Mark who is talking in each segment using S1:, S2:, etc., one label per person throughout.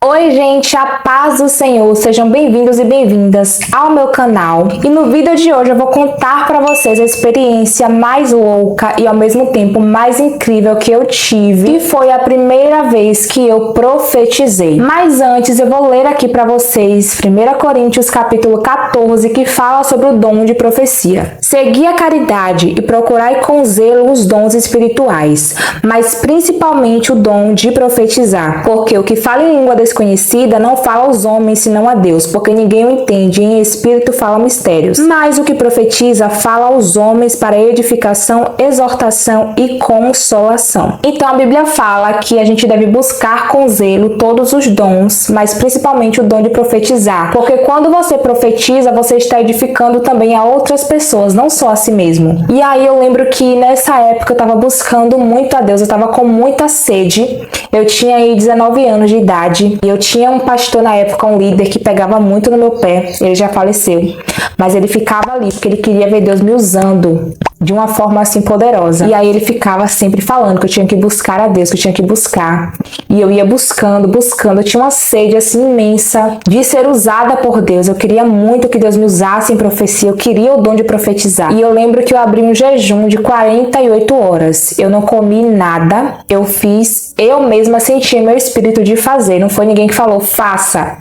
S1: Oi gente, a paz do Senhor, sejam bem-vindos e bem-vindas ao meu canal. E no vídeo de hoje eu vou contar para vocês a experiência mais louca e ao mesmo tempo mais incrível que eu tive, e foi a primeira vez que eu profetizei. Mas antes eu vou ler aqui para vocês 1 Coríntios capítulo 14, que fala sobre o dom de profecia. Segui a caridade e procurai com zelo os dons espirituais, mas principalmente o dom de profetizar, porque o que fala em língua desconhecida não fala aos homens senão a Deus, porque ninguém o entende, e em espírito fala mistérios. Mas o que profetiza fala aos homens para edificação, exortação e consolação. Então a Bíblia fala que a gente deve buscar com zelo todos os dons, mas principalmente o dom de profetizar, porque quando você profetiza, você está edificando também a outras pessoas, não só a si mesmo. E aí eu lembro que nessa época eu estava buscando muito a Deus, eu estava com muita sede. Eu tinha aí 19 anos de idade e eu tinha um pastor na época, um líder que pegava muito no meu pé. Ele já faleceu, mas ele ficava ali porque ele queria ver Deus me usando de uma forma assim poderosa. E aí ele ficava sempre falando que eu tinha que buscar a Deus, que eu tinha que buscar. E eu ia buscando. Eu tinha uma sede assim imensa de ser usada por Deus. Eu queria muito que Deus me usasse em profecia, eu queria o dom de profetizar. E eu lembro que eu abri um jejum de 48 horas. Eu não comi nada, eu mesma senti meu espírito de fazer. Não foi ninguém que falou, faça.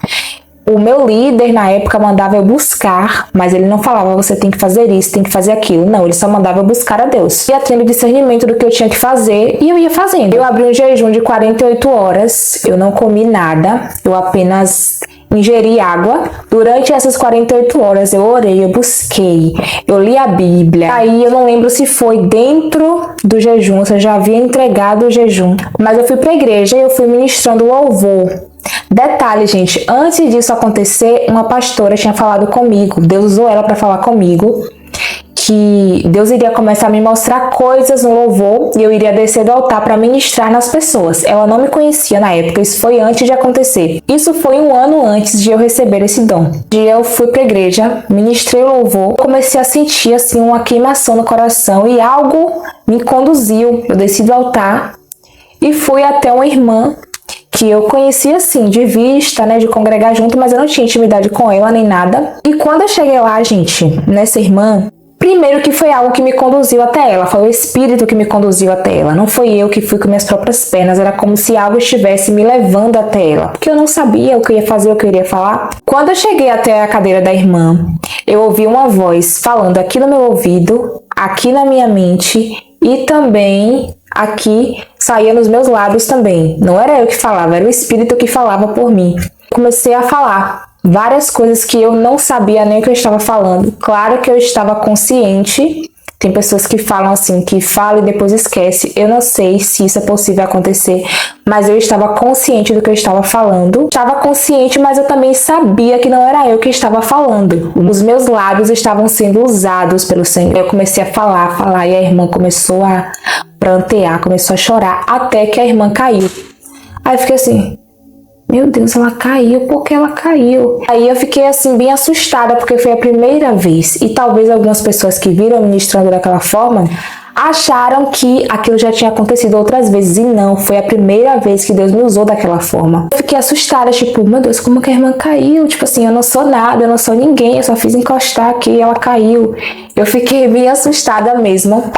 S1: O meu líder na época mandava eu buscar, mas ele não falava, você tem que fazer isso, tem que fazer aquilo. Não, ele só mandava eu buscar a Deus. Ia tendo discernimento do que eu tinha que fazer e eu ia fazendo. Eu abri um jejum de 48 horas, eu não comi nada, eu apenas ingeri água. Durante essas 48 horas eu orei, eu busquei, eu li a Bíblia. Aí eu não lembro se foi dentro do jejum, se eu já havia entregado o jejum. Mas eu fui pra igreja e eu fui ministrando louvor. Detalhe, gente, antes disso acontecer, uma pastora tinha falado comigo, Deus usou ela para falar comigo, que Deus iria começar a me mostrar coisas no louvor e eu iria descer do altar para ministrar nas pessoas. Ela não me conhecia na época, isso foi antes de acontecer. Isso foi um ano antes de eu receber esse dom. Um dia eu fui para a igreja, ministrei o louvor, comecei a sentir assim uma queimação no coração e algo me conduziu. Eu desci do altar e fui até uma irmã que eu conhecia assim, de vista, né, de congregar junto, mas eu não tinha intimidade com ela nem nada. E quando eu cheguei lá, gente, nessa irmã, primeiro que foi algo que me conduziu até ela, foi o Espírito que me conduziu até ela, não foi eu que fui com minhas próprias pernas, era como se algo estivesse me levando até ela, porque eu não sabia o que eu ia fazer, o que eu iria falar. Quando eu cheguei até a cadeira da irmã, eu ouvi uma voz falando aqui no meu ouvido, aqui na minha mente e também aqui saía nos meus lábios também. Não era eu que falava, era o Espírito que falava por mim. Comecei a falar várias coisas que eu não sabia nem o que eu estava falando. Claro que eu estava consciente. Tem pessoas que falam assim, que falam e depois esquece. Eu não sei se isso é possível acontecer, mas eu estava consciente do que eu estava falando. Estava consciente, mas eu também sabia que não era eu que estava falando. Os meus lábios estavam sendo usados pelo Senhor. Eu comecei a falar, e a irmã começou a prantear, começou a chorar, até que a irmã caiu. Aí eu fiquei assim, meu Deus, ela caiu, por que ela caiu? Aí eu fiquei assim bem assustada, porque foi a primeira vez. E talvez algumas pessoas que viram ministrando daquela forma acharam que aquilo já tinha acontecido outras vezes. E não, foi a primeira vez que Deus me usou daquela forma. Eu fiquei assustada, tipo, meu Deus, como que a irmã caiu? Tipo assim, eu não sou nada, eu não sou ninguém, eu só fiz encostar aqui e ela caiu. Eu fiquei bem assustada mesmo.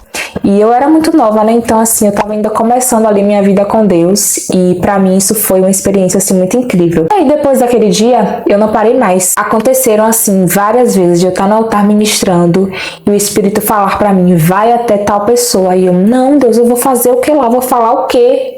S1: E eu era muito nova, né? Então, assim, eu tava ainda começando ali minha vida com Deus. E pra mim isso foi uma experiência, assim, muito incrível. E aí, depois daquele dia, eu não parei mais. Aconteceram, assim, várias vezes de eu estar no altar ministrando e o Espírito falar pra mim, vai até tal pessoa. E eu, não, Deus, eu vou fazer o que lá? Vou falar o quê?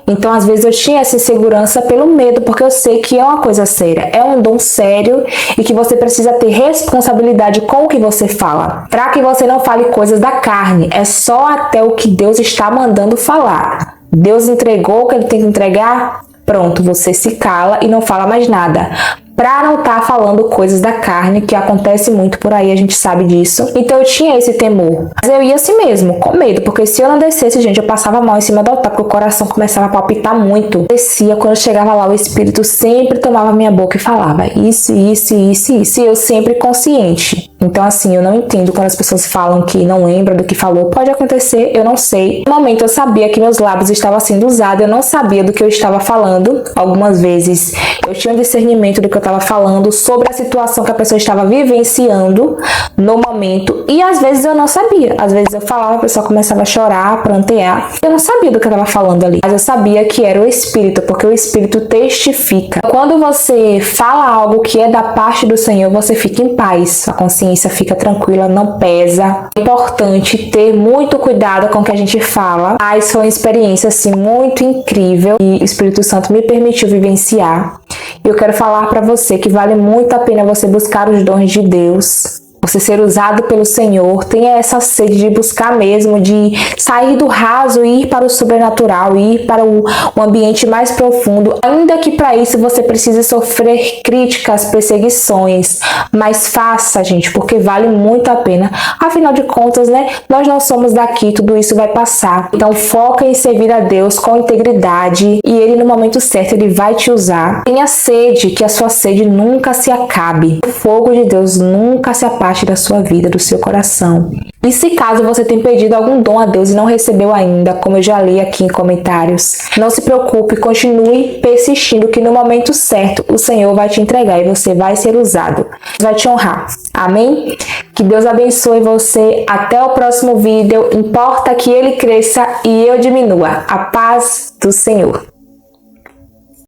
S1: Então, às vezes eu tinha essa insegurança pelo medo, porque eu sei que é uma coisa séria, é um dom sério e que você precisa ter responsabilidade com o que você fala, para que você não fale coisas da carne, é só até o que Deus está mandando falar. Deus entregou o que ele tem que entregar, pronto, você se cala e não fala mais nada. Pra não estar falando coisas da carne, que acontece muito por aí, a gente sabe disso. Então eu tinha esse temor. Mas eu ia assim mesmo, com medo, porque se eu não descesse, gente, eu passava mal em cima do altar, porque o coração começava a palpitar muito. Descia, quando eu chegava lá, o Espírito sempre tomava minha boca e falava isso. E eu sempre consciente. Então, assim, eu não entendo quando as pessoas falam que não lembra do que falou. Pode acontecer, eu não sei. No momento eu sabia que meus lábios estavam sendo usados, eu não sabia do que eu estava falando. Algumas vezes Eu tinha um discernimento do que eu estava falando sobre a situação que a pessoa estava vivenciando no momento. E às vezes eu não sabia. Às vezes eu falava, a pessoa começava a chorar, a prantear. Eu não sabia do que eu estava falando ali. Mas eu sabia que era o Espírito, porque o Espírito testifica. Quando você fala algo que é da parte do Senhor, você fica em paz. A consciência fica tranquila, não pesa. É importante ter muito cuidado com o que a gente fala. Mas foi uma experiência assim muito incrível e o Espírito Santo me permitiu vivenciar. Eu quero falar para você que vale muito a pena você buscar os dons de Deus, você ser usado pelo Senhor. Tenha essa sede de buscar mesmo, de sair do raso e ir para o sobrenatural, ir para o ambiente mais profundo. Ainda que para isso você precise sofrer críticas, perseguições, mas faça, gente, porque vale muito a pena. Afinal de contas, né, nós não somos daqui, tudo isso vai passar. Então foca em servir a Deus com integridade e Ele no momento certo, Ele vai te usar. Tenha sede, que a sua sede nunca se acabe. O fogo de Deus nunca se apague da sua vida, do seu coração. E se caso você tenha pedido algum dom a Deus e não recebeu ainda, como eu já li aqui em comentários, não se preocupe, continue persistindo que no momento certo o Senhor vai te entregar e você vai ser usado, vai te honrar. Amém? Que Deus abençoe você. Até o próximo vídeo. Importa que ele cresça e eu diminua. A paz do Senhor.